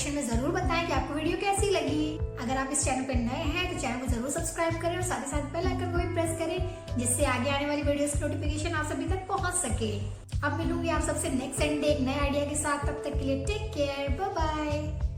Section में जरूर बताएं कि आपको वीडियो कैसी लगी। अगर आप इस चैनल पर नए हैं तो चैनल को जरूर सब्सक्राइब करें और साथ ही साथ बेल आइकन को भी प्रेस करें, जिससे आगे आने वाली वीडियोस की नोटिफिकेशन आप सभी तक पहुंच सके। अब मिलूंगी आप सबसे नेक्स्ट संडे एक नए आइडिया के साथ। तब तक के लिए टेक केयर, बाय बाय।